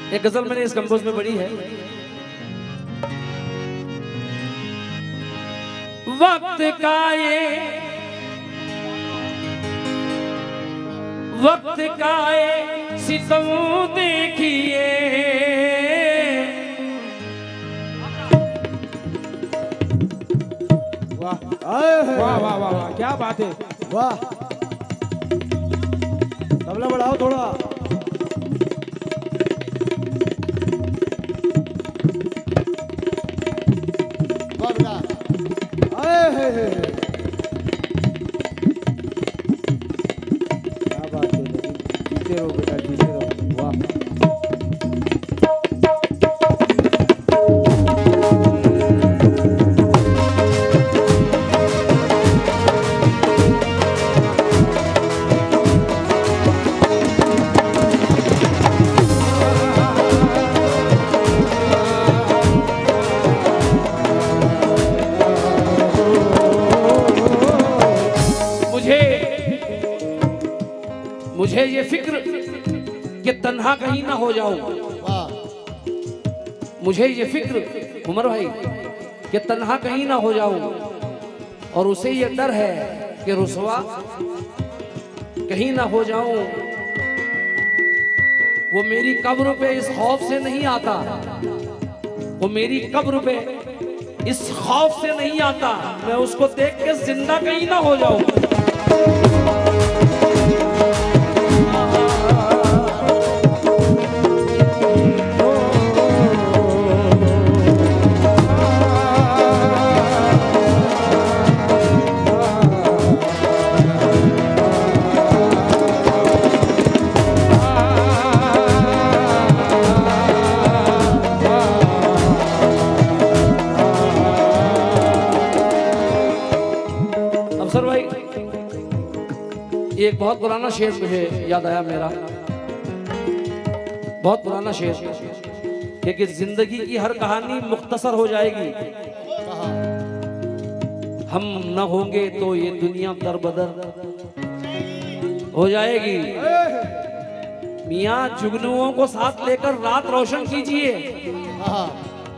एक गजल मैंने इस कंपोज में पढ़ी है। वक्त का ये वक्त का ये सितम देखिए, वाह वाह वाह वाह वाह, क्या बात है, वाह। तबला बढ़ाओ थोड़ा। वाह बेटा, क्या बात है, जीते रहो बेटा, जीते रहो। वाह। मुझे ये फिक्र कि तन्हा कहीं ना हो जाऊं, मुझे ये फिक्र उमर भाई कि तन्हा कहीं ना हो जाऊं, और उसे ये डर है कि रुसवा कहीं ना हो जाऊं। वो मेरी कब्र पे इस खौफ से नहीं आता, वो मेरी कब्र पे इस खौफ से नहीं आता, मैं उसको देख के जिंदा कहीं ना हो जाऊं। अफसर भाई, एक बहुत पुराना शेर मुझे याद आया, मेरा बहुत पुराना शेर कि जिंदगी की हर कहानी मुख्तसर हो जाएगी, हम न होंगे तो ये दुनिया दरबदर हो जाएगी। मियाँ जुगनुओं को साथ लेकर रात रोशन कीजिए,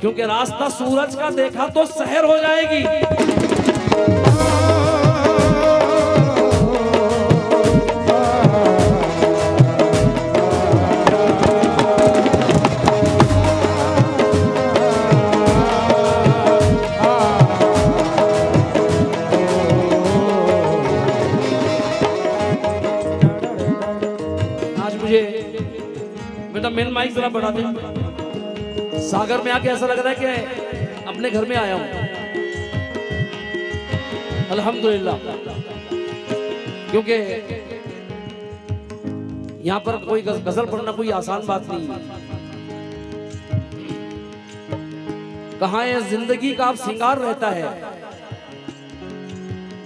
क्योंकि रास्ता सूरज का देखा तो सहर हो जाएगी। बेटा मेन माइक जरा बढ़ा दे। सागर में आके ऐसा लग रहा है कि अपने घर में आया हूं, अल्हम्दुलिल्लाह, क्योंकि यहां पर कोई गजल पढ़ना कोई आसान बात नहीं। कहां ये जिंदगी का अब सिंगार रहता है,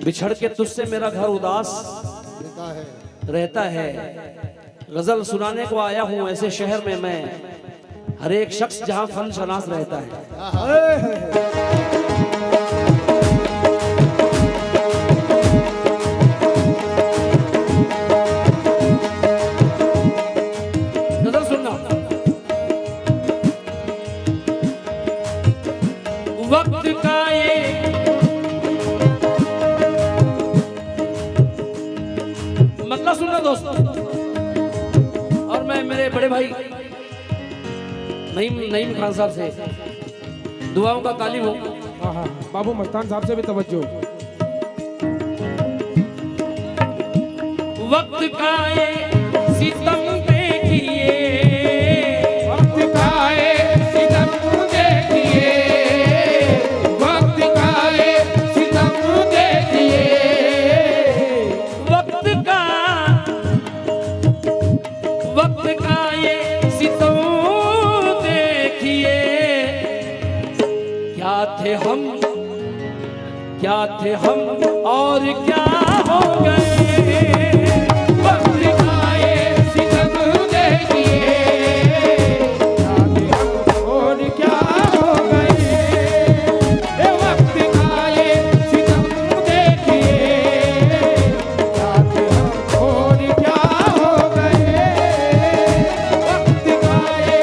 बिछड़ के तुझसे मेरा घर उदास रहता है। गजल सुनाने को आया हूं ऐसे शहर में मैं, हर एक शख्स जहां फन शनास रहता है। गजल सुनना। वक्त का ये मतलब सुनना दोस्तों, मेरे बड़े भाई नईम खान साहब से दुआओं का तालिब हो। बाबू मस्तान साहब से भी तवज्जो। वक्त का ये सितम देखिए, वक्त का ये सितम देखिए, वक्त का ये सितम देखिए, वक्त का ये सितम देखिए। क्या थे हम और क्या हो गए। वक्त का ये सितम देखिए, क्या थे हम और क्या हो गए। वक्त का ये सितम देखिए, क्या थे हम और क्या हो गए। वक्त का ये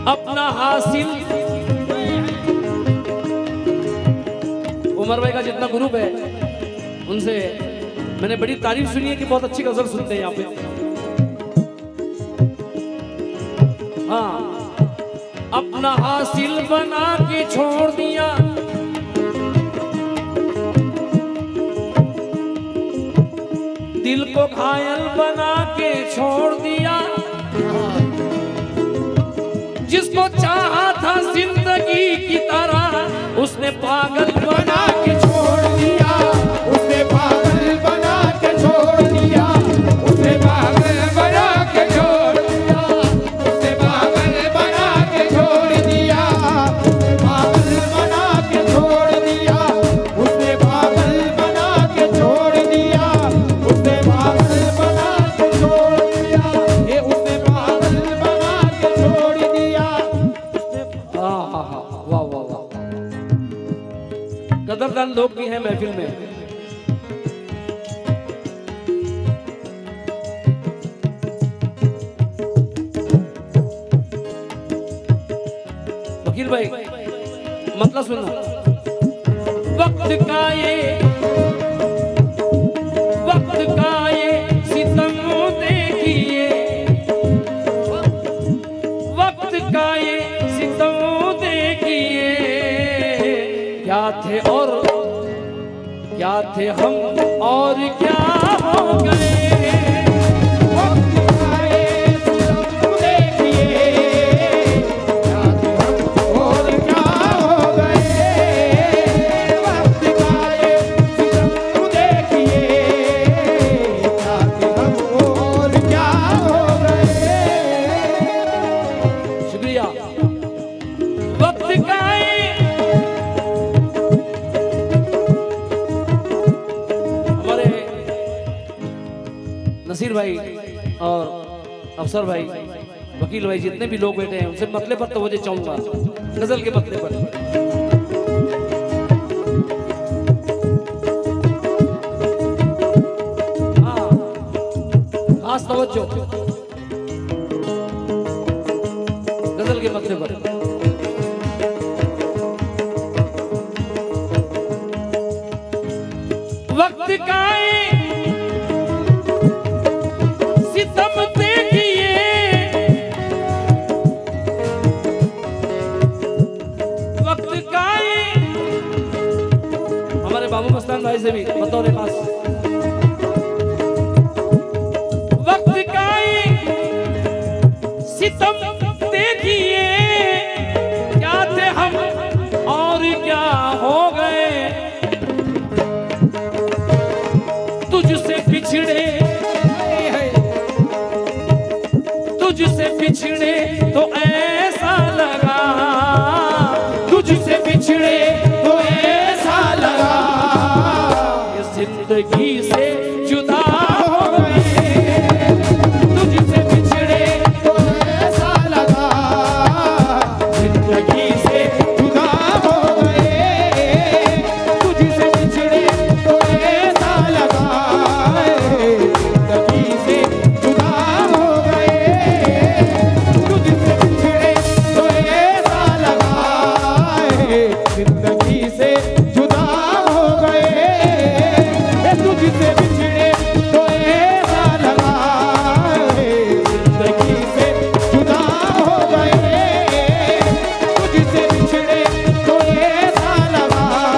अपना हासिल। उमर भाई का जितना ग्रुप है उनसे मैंने बड़ी तारीफ सुनी है कि बहुत अच्छी गजल सुनते हैं यहाँ पे। हाँ, अपना हासिल बना के छोड़ दिया, दिल को घायल बना के छोड़ दिया, जिसको चाहा था जिंदगी की तरह उसने पागल बना के छोड़ दिया, उसने पागल बना के छोड़ दिया, उसने पागल बना के छोड़ दिया, उसने पागल बना के छोड़ दिया, पागल बना के छोड़ दिया, उसने पागल बना के छोड़ दिया, उसने पागल बना के छोड़ दिया, ये उसने पागल बना के छोड़ दिया। वाह वाह वाह वाह, कदरदान लोग भी हैं महफिल में। वकील भाई मतलब सुनना, वक्त का ये सितम देखिए, वक्त का ये सितम देखिए, क्या थे हम और क्या हो गए। वक्त का ये सितम देखिए, क्या थे हम और क्या हो गए। वक्त का ये सितम देखिए, क्या थे हम और क्या हो गए। शुक्रिया। वक्त का हमारे नसीर भाई और अफसर भाई, वकील भाई, जितने भी लोग बैठे हैं उनसे मतले पर तवज्जो चाहूंगा, गजल के मतले पर। हाँ, खास तवज्जो गजल के मतले पर। वक्त का सितम देखिए, वक्त का हमारे बाबू मस्तान भाई से भी बतौर खास, वक्त का सितम देखिए, क्या थे हम और क्या हो गए। तुझसे बिछड़े तो ऐसा लगा, तुझसे बिछड़े तो ऐसा लगा, ये जिंदगी से जुदा हो गए। तुझसे बिछड़े तो ऐसा लगा, जिंदगी से जुदा हो गए। तुझसे बिछड़े तो ऐसा लगा, जिंदगी से जुदा हो गए। तुझसे बिछड़े तो ऐसा लगा, जिंदगी से जुदा हो गए। तुझसे बिछड़े तो ऐसा लगा, जिंदगी से जुदा हो गए। तुझसे बिछड़े तो ऐसा लगा, जिंदगी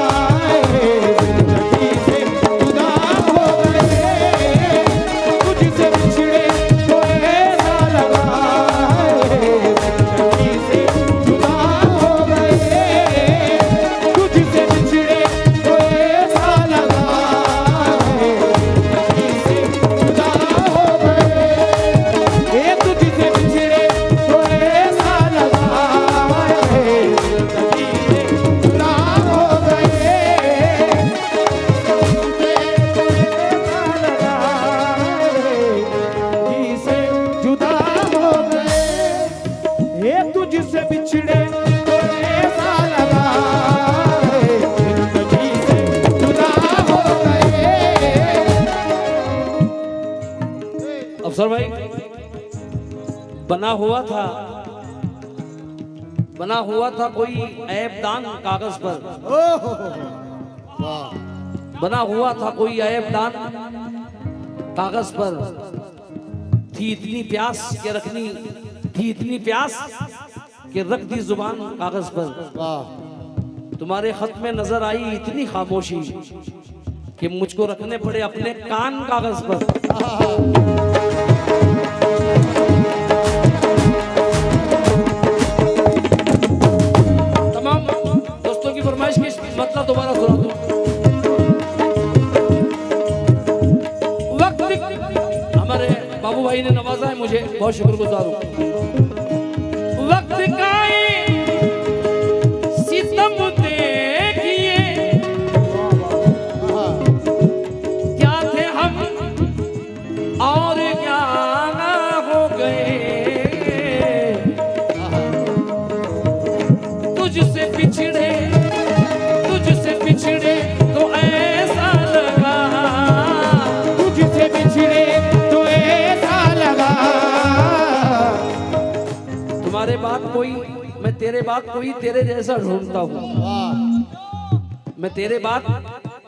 से जुदा हो गए। तुझसे बिछड़े तो ऐसा लगा, जिंदगी से जुदा हो गए। तुझसे बिछड़े तो ऐसा लगा, जिंदगी से जुदा हो गए। तुझसे बिछड़े तो ऐसा लगा, जिंदगी से जुदा हो गए। से जुदा हो गए। तुझसे बिछड़े तो ऐसा लगा, जिंदगी से जुदा हो गए। अफसर भाई, बना हुआ था बना हुआ था कोई ऐबदान कागज पर, वाह बना हुआ था कोई ऐबदान कागज पर। थी इतनी प्यास के रखनी, थी इतनी प्यास कि रख दी जुबान कागज पर। वाह तुम्हारे खत में नजर आई इतनी खामोशी कि मुझको रखने पड़े अपने कान कागज पर। तमाम दोस्तों की फरमाइश की मतलब दोबारा सुना दूं। वक्त, हमारे बाबू भाई ने नवाजा है मुझे, बहुत शुक्रगुजार हूं। वक्त का सितम देखिए, क्या थे हम और क्या हो गए, तुझसे पिछड़े, तुझसे पिछड़े तो ऐसा लगा, तुझसे बिछड़े तो ऐसा लगा। तुम्हारे बाद कोई, मैं तेरे बाद कोई तेरे जैसा ढूंढता हूँ, वाह मैं तेरे बाद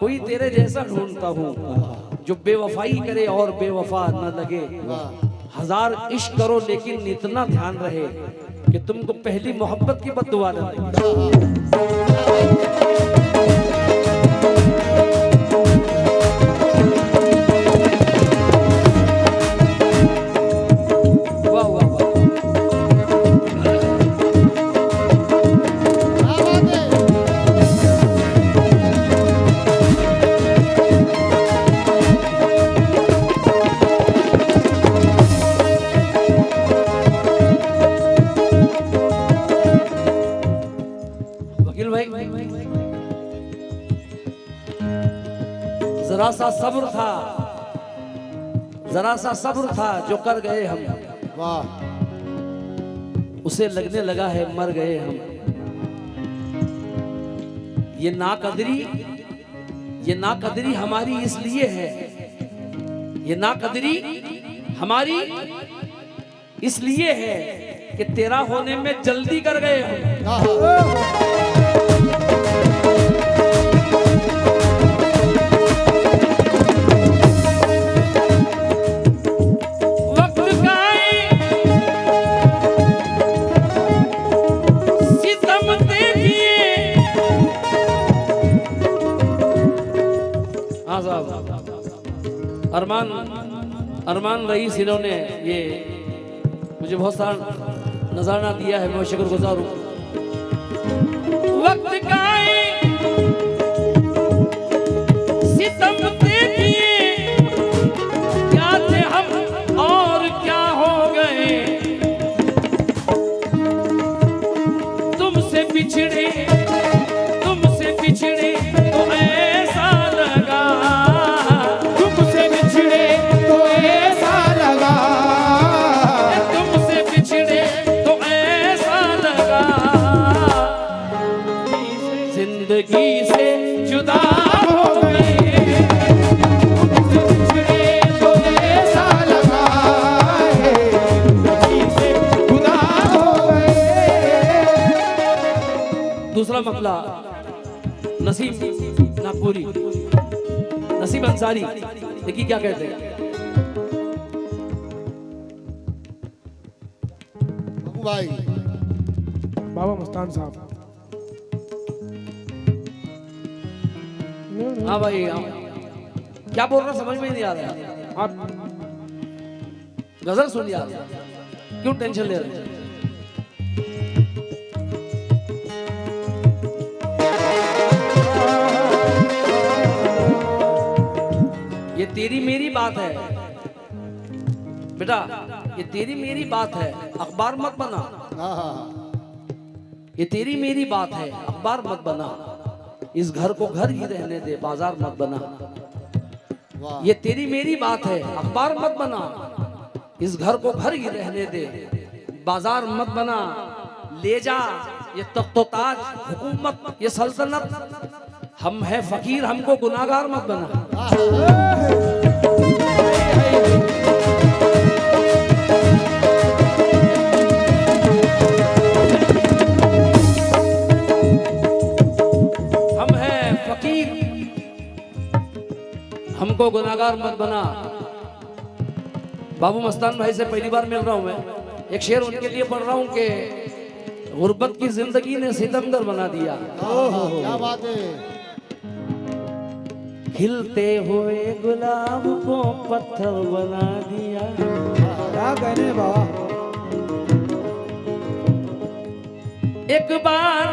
कोई तेरे जैसा ढूंढता हूँ, जो बेवफाई करे और बेवफा न लगे। वाह हजार इश्क करो लेकिन इतना ध्यान रहे कि तुमको पहली मोहब्बत की बद्दुआ न लगे। वाह वाह वाह। क्या बात है। वकील भाई, जरा सा सब्र था, जरा सा सब्र था जो कर गए हम, वाह उसे लगने लगा है मर गए हम। ये नाकदरी, ये नाकदरी हमारी इसलिए है, ये नाकदरी हमारी इसलिए है कि तेरा होने में जल्दी कर गए हम। वक्त का सितम देखिए। हाँ साहब, अरमान रईस इन्होंने ये मुझे बहुत सारा नजराना दिया है, मैं शुक्रगुजार हूँ। वक्त का सितम देखिए, क्या थे हम और क्या हो गए, तुमसे बिछड़े, तुमसे बिछड़े तो ऐसा लगा, तुमसे बिछड़े तो ऐसा लगा। तुमसे बिछड़े तो ऐसा लगा, जिंदगी से जुदा हो गए। तुमसे बिछड़े तो ऐसा लगा जिंदगी से जुदा हो गए। दूसरा मसला, नसीम नागपुरी, नसीम अंसारी, देखिए क्या कहते हैं। बाबू भाई बाबा मस्तान साहब। हाँ भाई, हाँ। क्या बोल रहा समझ में नहीं आ रहा। आप गजल सुन यार, क्यों टेंशन ले रहे हैं। ये तेरी मेरी बात है बेटा, ये तेरी मेरी बात है, अखबार मत बना। ये तेरी मेरी बात है, अखबार मत बना। इस घर को घर ही रहने दे, बाजार मत बना। ये तेरी मेरी बात है, अखबार मत बना। इस घर को घर ही रहने दे, बाजार मत बना। ले जा ये तख्तो ताज हुकूमत, ये सल्तनत, हम है फकीर, हमको गुनाहगार मत बना। को गुनाहगार मत बना। बाबू मस्तान भाई से पहली बार मिल रहा हूं मैं। एक शेर उनके लिए पढ़ रहा हूं कि गुर्बत की जिंदगी ने सितमगर बना दिया। क्या बात है। खिलते हुए गुलाब को पत्थर बना दिया। क्या कहने बाबा। एक बार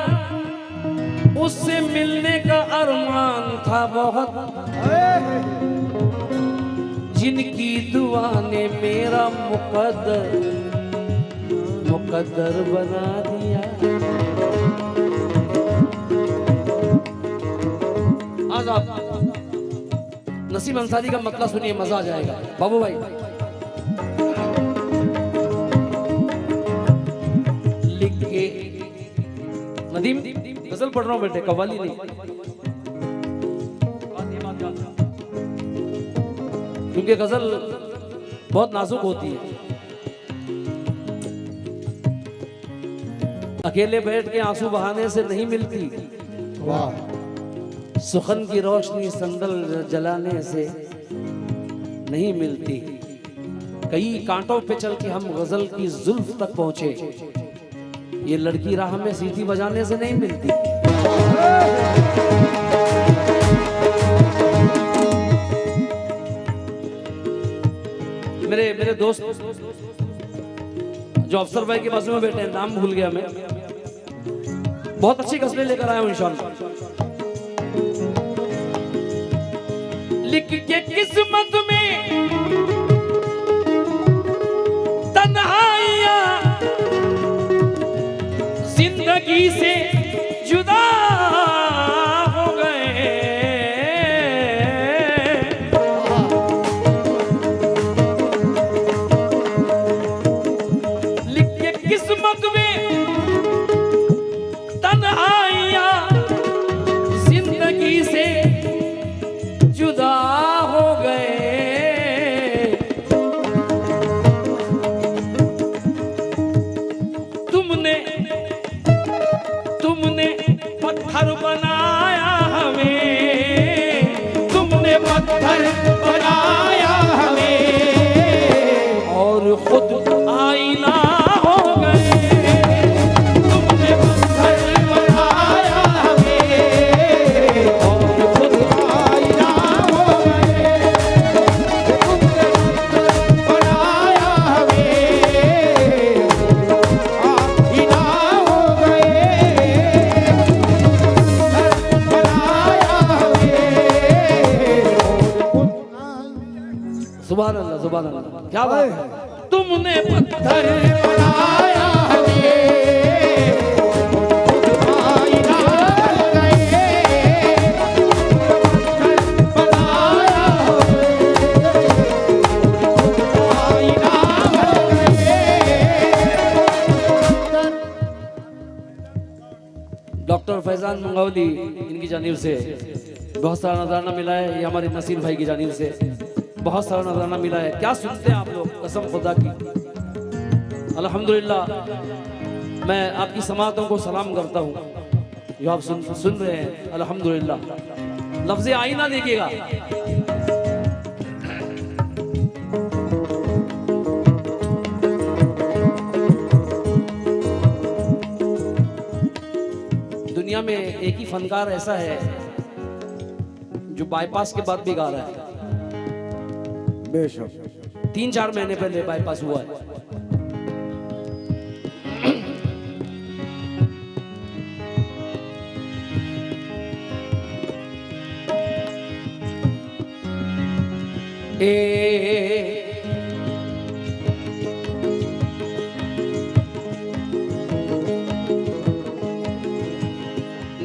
उससे मिलने का अरमान था बहुत, जिनकी दुआ ने मेरा मुकद्दर बना दिया। आज आप नसीम अंसारी का मतलब सुनिए, मजा आ जाएगा। बाबू भाई लिख के नदीम गजल पढ़ रहा हूं बेटे, कव्वाली नहीं, क्योंकि गजल बहुत नाजुक होती है। अकेले बैठ के आंसू बहाने से नहीं मिलती, वाह। सुखन की रोशनी संदल जलाने से नहीं मिलती। कई कांटों पे चल के हम गजल की जुल्फ तक पहुंचे, ये लड़की राह में सीटी बजाने से नहीं मिलती। मेरे दोस्त जो अफसर भाई के बाजू में बैठे हैं, नाम भूल गया मैं, बहुत अच्छी गजलें लेकर आया हूं इंशाल्लाह। लिख के किस्मत में तन्हाइयां जिंदगी से जुदा हो गए, लिख के किस्मत में तन्हाइयां जिंदगी से जुदा हो गए। तुमने पत्थर बनाया हमें, तुमने पत्थर बनाया हमें, और खुद आईना हो गए। तुमने पत्थर बनाया हमें, और खुद आईना हो गए। तुमने बनाया हमें, आईना हो गए। सुभान अल्लाह, सुभान अल्लाह, क्या बात है। तुमने पत्थर बनाया हमें, आईना हो गए। बनाया हमें, आईना हो गए। डॉक्टर फैजान मंगौली इनकी जानिब से बहुत सारा नजराना मिला है। ये हमारे नसीर भाई की जानिब से बहुत सारा नजराना मिला है। क्या सुनते हैं आप लोग, कसम खुदा की। अल्हम्दुलिल्लाह, मैं आपकी समातों को सलाम करता हूँ जो आप सुन रहे हैं। अल्हम्दुलिल्लाह, लफ्ज़ आईना देखिएगा। दुनिया में एक ही फनकार ऐसा है जो बाईपास के बाद भी गा रहा है। बेशक 3-4 महीने पहले बाईपास हुआ है।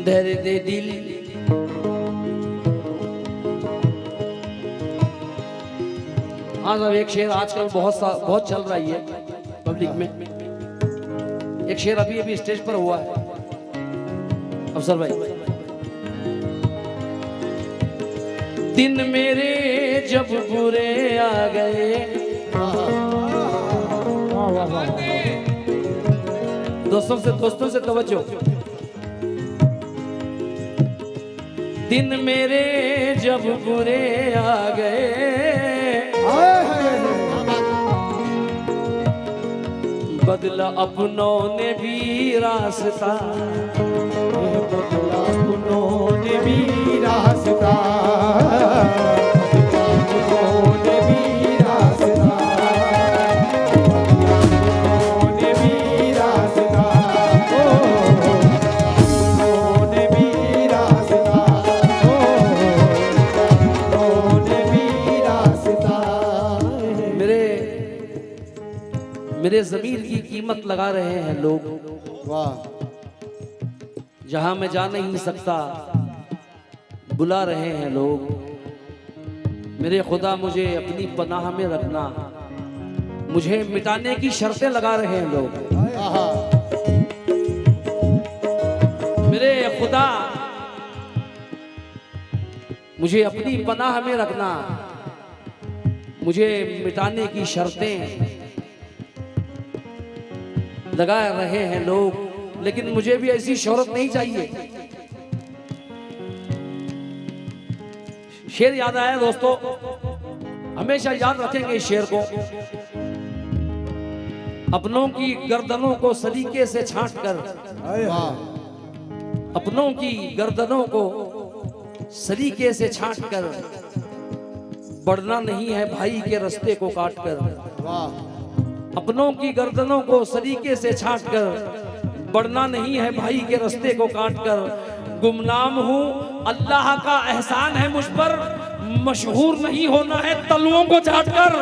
दर्द दिल हाँ साहब, एक शेर आजकल बहुत चल रही है पब्लिक में। एक शेर अभी स्टेज पर हुआ है अफसर भाई। दिन मेरे जब बुरे आ गए, दोस्तों से तवज्जो। दिन मेरे जब बुरे आ गए, बदला अपनों ने भी रास्ता, बदला अपनों ने भी रास्ता, अपनों ने भी रास्ता, अपनों ने भी रास्ता, अपनों ने भी रास्ता, अपनों ने भी रास्ता। मेरे ज़मीर की कीमत लगा रहे हैं लोग, वाह, जहां मैं जा नहीं सकता बुला रहे हैं लोग। मेरे खुदा मुझे अपनी पनाह में रखना, मुझे मिटाने की शर्तें लगा रहे हैं लोग। मेरे खुदा मुझे अपनी पनाह में रखना, मुझे मिटाने की शर्तें लगा रहे हैं लोग, लेकिन मुझे भी ऐसी शोहरत नहीं चाहिए। शेर याद आया दोस्तों, हमेशा याद रखेंगे इस शेर को। अपनों की गर्दनों को सलीके से छांट कर, अपनों की गर्दनों को सलीके से छांट कर, बढ़ना नहीं है भाई के रास्ते को काट कर। अपनों की गर्दनों को सलीके से छांट कर, बढ़ना नहीं है भाई के रास्ते को काट कर। गुमनाम हूँ अल्लाह का एहसान है मुझ पर, मशहूर नहीं होना है तलवों को चाट कर।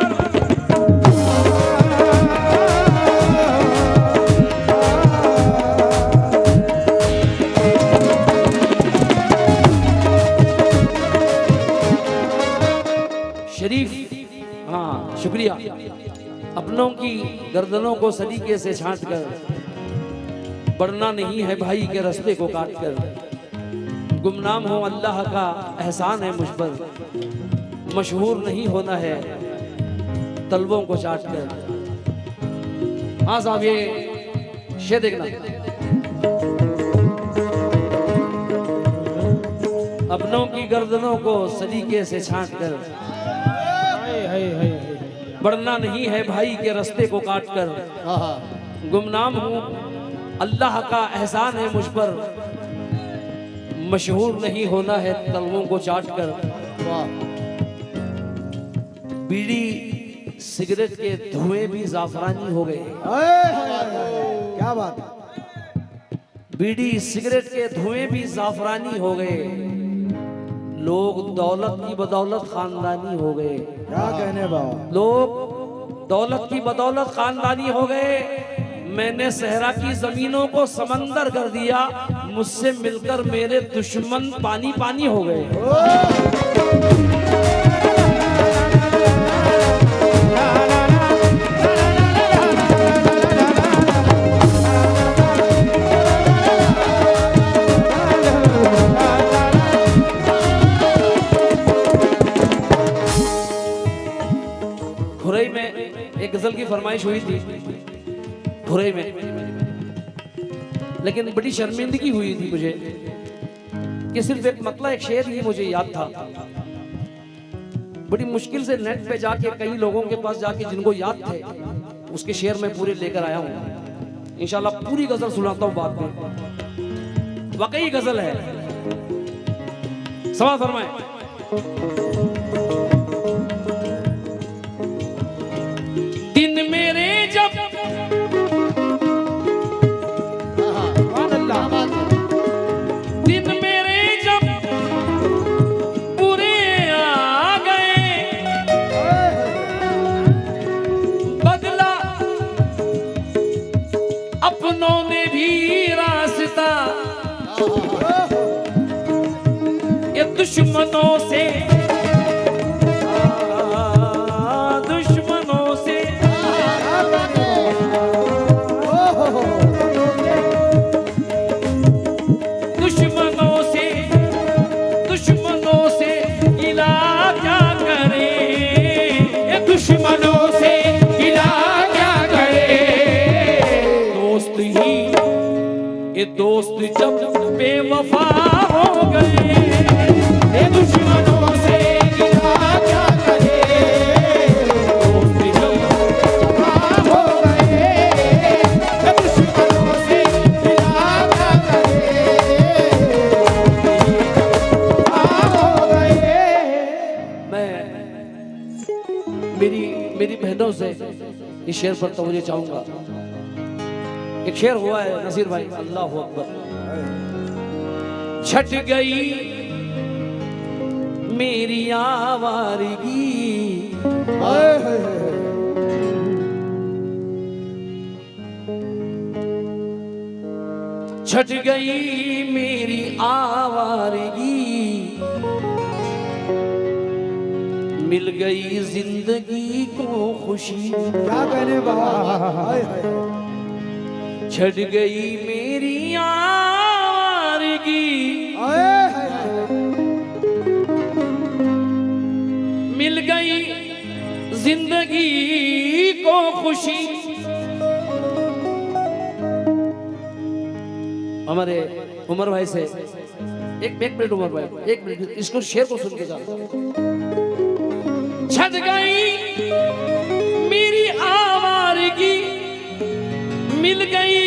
शरीफ, हाँ शुक्रिया। अपनों की गर्दनों को सलीके से छांट कर, बढ़ना नहीं है भाई के रास्ते को काट कर। गुमनाम हो अल्लाह का एहसान है मुझ पर, मशहूर नहीं होना है तलवों को चाट कर। हाँ साहब, ये शेर देखना। अपनों की गर्दनों को सलीके से छांट कर, बढ़ना नहीं है भाई के रास्ते को काट कर। गुमनाम हूँ अल्लाह का एहसान है मुझ पर, मशहूर नहीं होना है तलवों को चाट कर। बीड़ी सिगरेट के धुएं भी जाफरानी हो गए। क्या बात है। बीड़ी सिगरेट के धुएं भी जाफरानी हो गए। लोग दौलत की बदौलत खानदानी हो गए। क्या कहने बाबा। लोग दौलत की बदौलत खानदानी हो गए। मैंने सहरा की जमीनों को समंदर कर दिया, मुझसे मिलकर मेरे दुश्मन पानी पानी हो गए। खुरई में एक गजल की फरमाइश हुई थी, खुरई में, लेकिन बड़ी शर्मिंदगी हुई थी मुझे कि सिर्फ एक मतला एक शेर ही मुझे याद था। बड़ी मुश्किल से नेट पे जाके कई लोगों के पास जाके जिनको याद थे उसके शेर मैं पूरे लेकर आया हूँ। इंशाल्लाह पूरी गजल सुनाता हूँ बाद में, वाकई गजल है। सवाल फरमाए। दिन मेरे जब अपनों ने भी रास्ता, ये दुश्मनों से दुश्मनों से दुश्मनों से गिला क्या करे, ये दुश्मनों से गिला क्या करे। दोस्त ही ये दोस्त जब बेवफा हो गए, ये दुश्मनों से गिला क्या करे, दोस्त जब हो गए, ये दुश्मनों से गिला क्या करे, हो गए। मैं मेरी बहनों से इस शेर पर तवज्जो चाहूंगा। एक शेर हुआ है नसीर भाई, अल्लाह अकबर। छट गई मेरी आवारगी, छट गई मेरी आवारगी, मिल गई जिंदगी को खुशी। क्या कहने भाई, छट गई मेरी आवारगी, मिल गई जिंदगी को खुशी। हमारे उमर भाई से एक मिनट, उमर भाई एक मिनट, इसको शेर को सुन के जाओ। छट गई मेरी आवारगी, मिल गई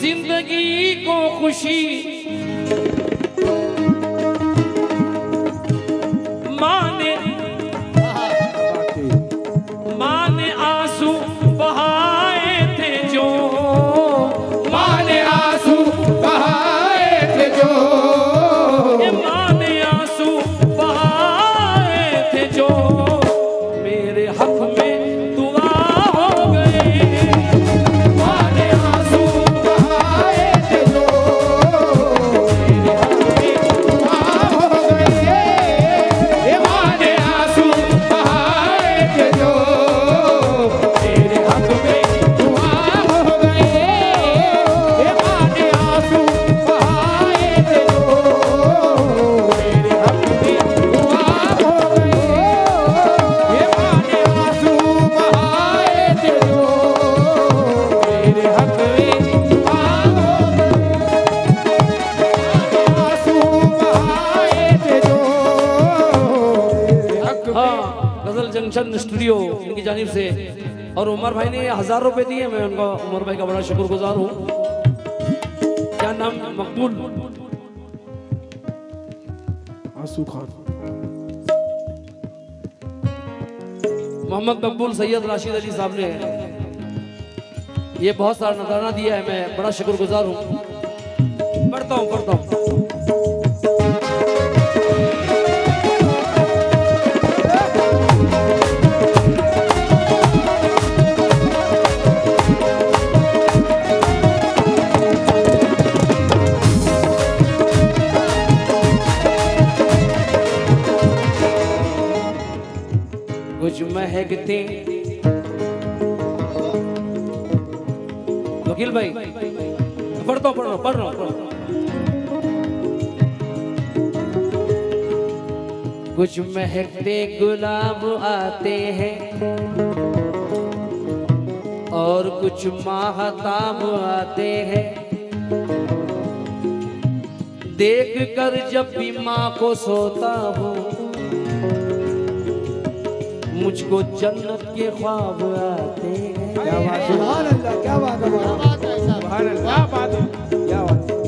जिंदगी को खुशी, माने आंसू बहाए थे जो, माने आंसू बहाए थे जो, माने आंसू बहाए थे जो, मेरे हक में दुआ हो गए। माने आंसू बहाए थे जो, मेरे हक में दुआ हो गए, ये माने आंसू बहाए थे जो, मेरे हक में दुआ हो गए, ये माने आंसू बहाए थे जो, मेरे हक में दुआ हो गए, ये माने आंसू बहाए थे जो, मेरे हक में दुआ हो गए, आंसू बहाए थे जो, मेरे हक में। हाँ, गजल जंक्शन स्टूडियो इनकी जानिब से, और उमर भाई ने 1000 रुपए दिए। मैं उनका, उमर भाई का बड़ा शुक्रगुजार हूँ। क्या नाम? मकबूल आंसू खान। मोहम्मद मकबूल सैयद राशिद अली साहब ने ये बहुत सारा नजराना दिया है। मैं बड़ा शुक्रगुजार हूँ। पढ़ता हूँ। कुछ महकते, वकील भाई पढ़ता हूँ। कुछ महकते गुलाब आते हैं और कुछ माहताब आते हैं, देख कर जब भी माँ को सोता हूँ, मुझको जन्नत के ख्वाब आते हैं। क्या बात है, सुभान अल्लाह, क्या बात है, सुभान अल्लाह, क्या बात है, क्या बात है।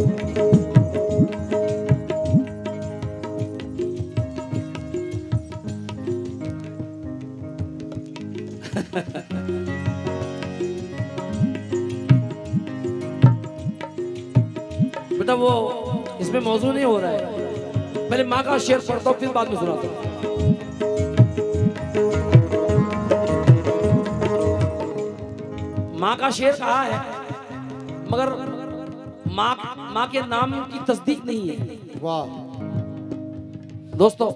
बेटा वो इसमें मौजूद नहीं हो रहा है। पहले माँ का शेर पढ़ता हूँ, फिर बाद में सुनाता हूँ। माँ का शेर कहा है, मगर माँ के नाम की तस्दीक नहीं है। वाह दोस्तों,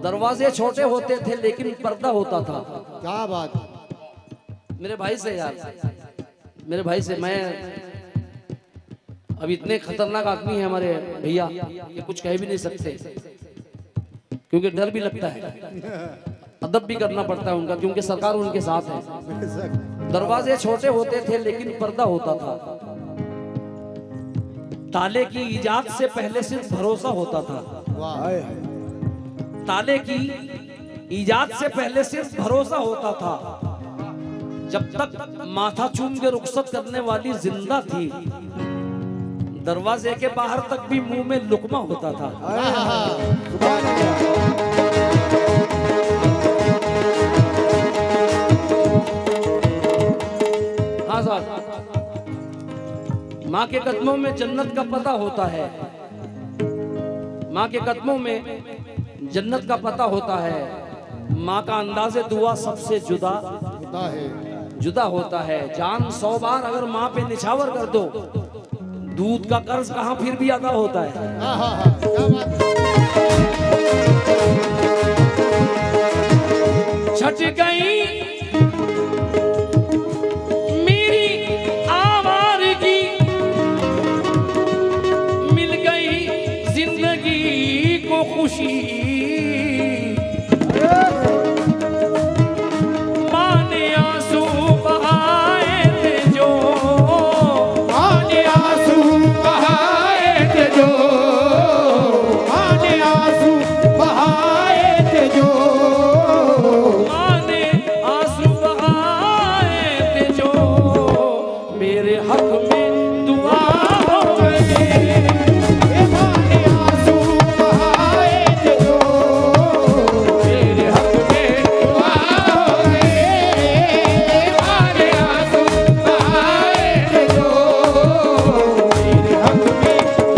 दरवाजे छोटे होते थे लेकिन पर्दा होता था। क्या बात है। मेरे भाई से यार, मेरे भाई से मैं, अब इतने खतरनाक आदमी है हमारे भैया कि कुछ कह भी नहीं सकते, क्योंकि डर भी लगता है, अदब भी करना पड़ता है उनका, क्योंकि सरकार उनके साथ है। दरवाजे छोटे होते थे लेकिन पर्दा होता था, ताले की इजाद से पहले सिर्फ भरोसा होता था। हाय हाय। ताले की इजाद से पहले सिर्फ भरोसा होता था। जब तक माथा चूम के रुखसत करने वाली जिंदा थी, दरवाजे के बाहर तक भी मुंह में लुकमा होता था। हाय हाय। सुभान अल्लाह। हाँ साहब, माँ के कदमों में जन्नत का पता होता है। माँ के कदमों में जन्नत का पता होता है। माँ का अंदाज़े दुआ सबसे जुदा होता है। जान 100 बार अगर माँ पे निछावर कर दो, दूध का कर्ज कहाँ फिर भी अदा होता है। छट गई मेरी आवारगी, मिल गई जिंदगी को खुशी। माँ ने आंसू बहाए थे जो, आने आंसू बहाए थे जो, आने आंसू बहाए थे जो, माँ ने आंसू बहाए थे जो, मेरे हक में दुआ हो गई। आने आंसू बहाए थे जो, मेरे हक में दुआ हो गए। आने आंसू बहाए थे जो, मेरे हक में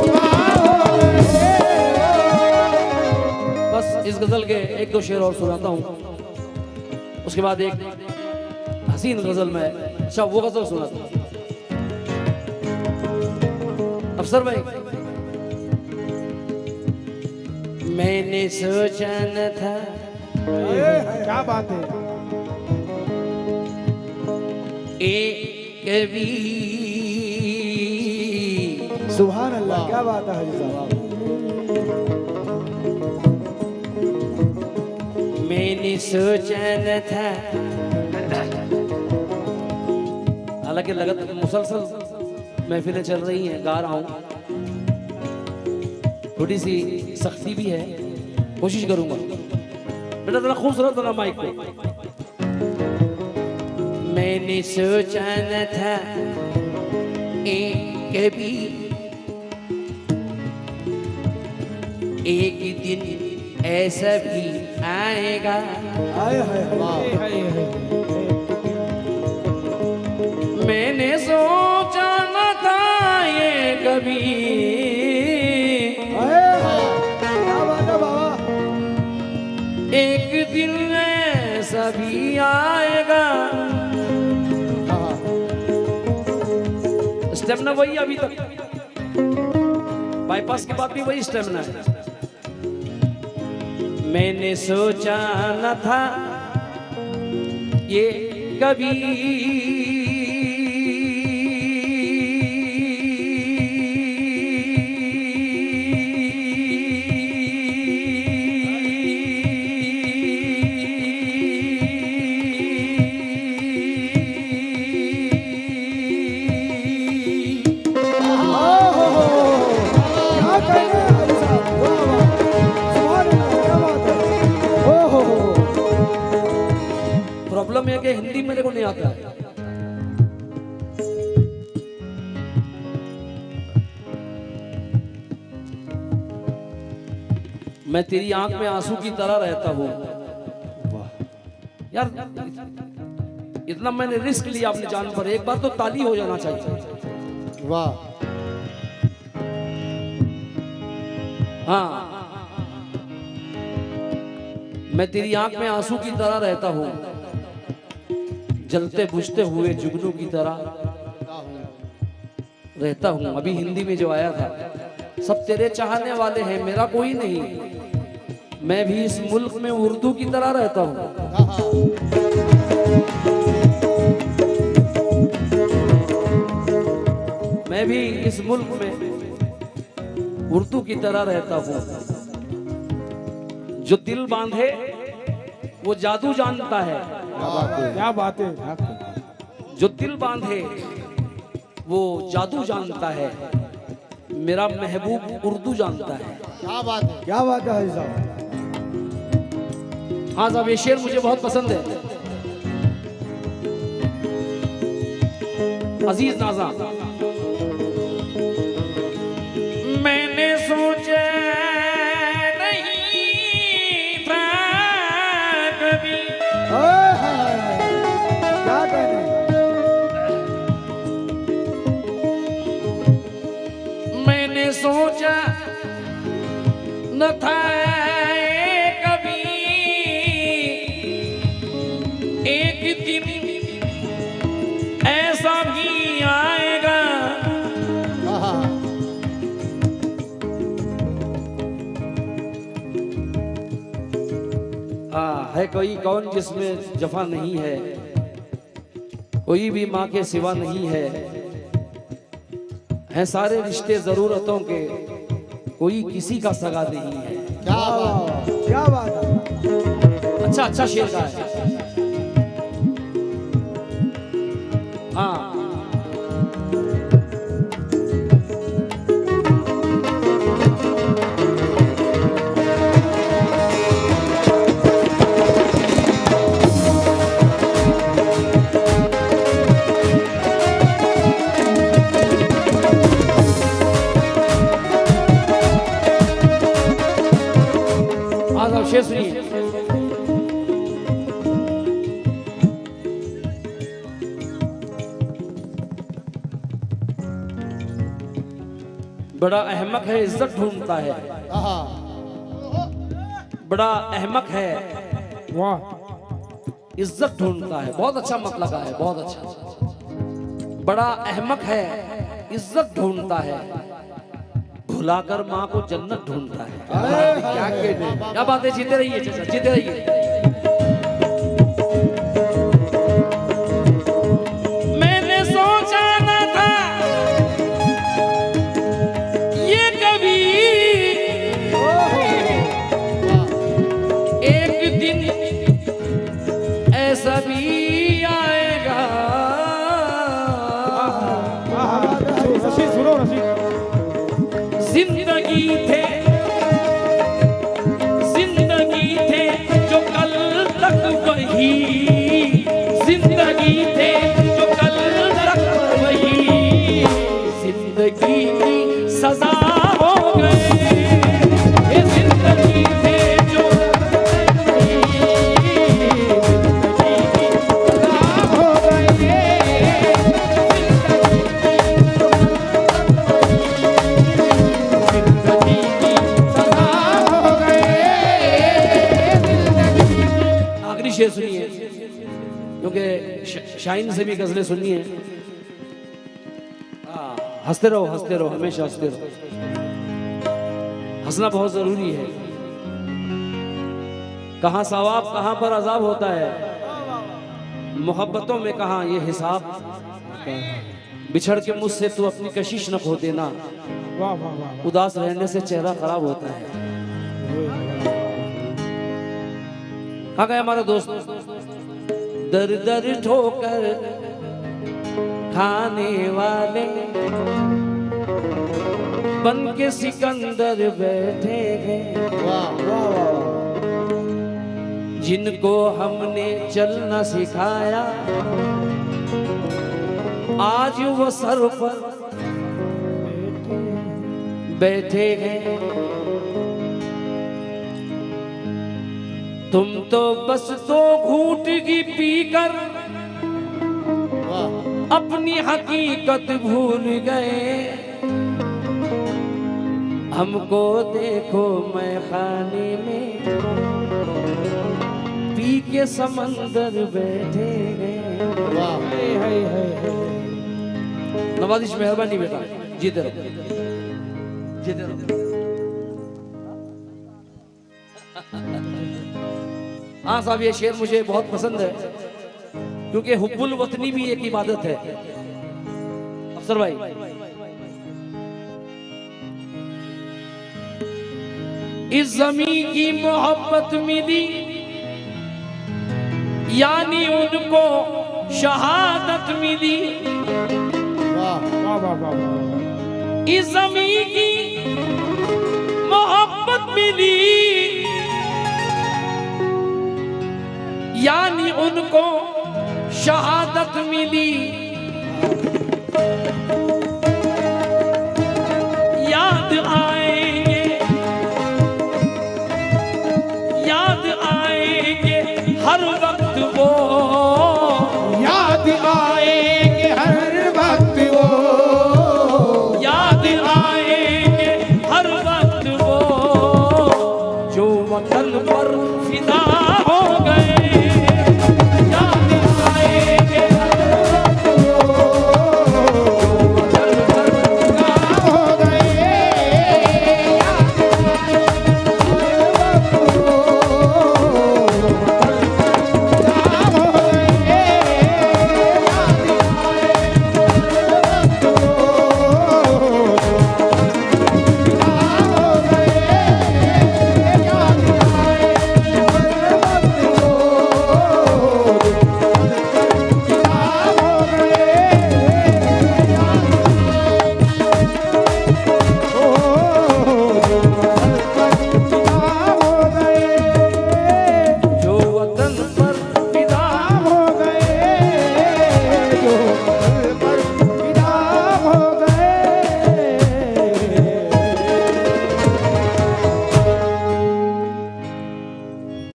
दुआ हो गए। बस इस गजल के एक दो शेर और सुनाता हूँ, उसके बाद एक हसीन गजल में, अच्छा वो गजल सुनाता हूँ। अफसर भाई, मैंने सोचा न था क्या बात है। एक कभी सुभान अल्लाह। क्या बात है हाजी साहब। मैंने सोचा न था, हालांकि लगत मुसलसल महफिलें चल रही हैं, गा रहा हूँ, थोड़ी सी सख्ती भी है, कोशिश करूंगा। बेटा जरा खूबसूरत बना माइक को। मैंने सोचा न था कभी एक दिन ऐसा भी आएगा, हाय हाय हाय। मैंने सोचा न था ये कभी, हाय हाय। क्या बात है बाबा। एक दिन ऐसा भी आएगा। स्टेमिना वही अभी तक, बाईपास के बाद भी वही स्टेमिना है। मैंने सोचा न था ये कभी, क्या कह रहे हैं हाजी साहब। वाह वाह। सुभान अल्लाह। क्या बात है। ओ हो। प्रॉब्लम है कि हिंदी मेरे को नहीं आता है। मैं तेरी आंख में आंसू की तरह रहता हूँ। यार इतना मैंने रिस्क लिया अपनी जान पर, एक बार तो ताली हो जाना चाहिए। वाह। हाँ, मैं तेरी आंख में आंसू की तरह रहता हूँ, जलते बुझते हुए जुगनू की तरह रहता हूँ। अभी हिंदी में जो आया था, सब तेरे चाहने वाले हैं, मेरा कोई नहीं। मैं भी इस मुल्क में उर्दू की तरह रहता हूँ। मैं भी इस मुल्क में उर्दू की तरह रहता हूँ। जो दिल बांधे वो जादू जानता है। क्या बात है। जो दिल बांधे वो जादू जानता है। मेरा महबूब उर्दू जानता है। क्या बात है। क्या बात है हाजी साहब। हाँ साहब, ये शेर मुझे बहुत पसंद है। अजीज नाज़ा, मैंने सोचा नहीं था कभी, ओए हाय हाय हाय, क्या कहने। मैंने सोचा न था कभी एक दिन ऐसा भी आएगा। हाँ, है कोई कौन जिसमें जफा नहीं है, कोई भी माँ के सिवा नहीं है सारे रिश्ते जरूरतों के, कोई किसी का सगा नहीं है। क्या वाह बात वाह है। वाह, क्या बात है। अच्छा अच्छा शेर का है। हाँ, आज आप शेर सुनिए। बड़ा अहमक है इज्जत ढूंढता है, हाँ, बड़ा अहमक है वाह इज्जत ढूंढता है। बहुत अच्छा मत लगा है, बहुत अच्छा। बड़ा अहमक है इज्जत ढूंढता है, भुलाकर माँ को जन्नत ढूंढता है। क्या कहने। क्या बात है, जीते रहिए चाचा, जीते रहिए। मैंने सोचा न था ये कभी एक दिन ऐसा भी आएगा। रशीद सुनो रशीद। जिंदगी थे जो कल तक वही, जिंदगी थे जो कल तक वही, जिंदगी की सजा हो गए। ये जिंदगी थे जो आखिरी शेर सुनिए, क्योंकि शाइन से भी गजलें सुननी है। हंसते रहो, हंसते रहो, हमेशा हंसते रहो। हंसना बहुत जरूरी है। कहाँ सवाब कहाँ पर अजाब होता है, मोहब्बतों में कहाँ ये हिसाब। बिछड़ के मुझसे तू अपनी कशिश न खो देना, वाह वाह वाह। उदास रहने से चेहरा खराब होता है। कहाँ गए हमारा दोस्त। दर दर ठोकर खाने वाले बन के सिकंदर बैठे हैं, वाह, वाह वाह। जिनको हमने चलना सिखाया आज वो सर पर बैठे हैं। तुम तो बस दो घूंट की पीकर वाह, अपनी हकीकत भूल गए। हमको देखो मैं खाने में पी के समंदर बैठे हैं। वाह। नवाजिश मेहरबानी बेटा, जीते रहो, जीते रहो। हाँ साहब, ये शेर मुझे बहुत पसंद है, क्योंकि हुब्बुल वतनी भी एक इबादत है। अफसर भाई, इस ज़मीं की मोहब्बत मिली यानी उनको शहादत मिली। वाह, वाह वाह वाह वाह। इस ज़मीं की मोहब्बत मिली, यानी उनको शहादत मिली। याद आएंगे हर वक्त वो, याद आएंगे हर वक्त वो, याद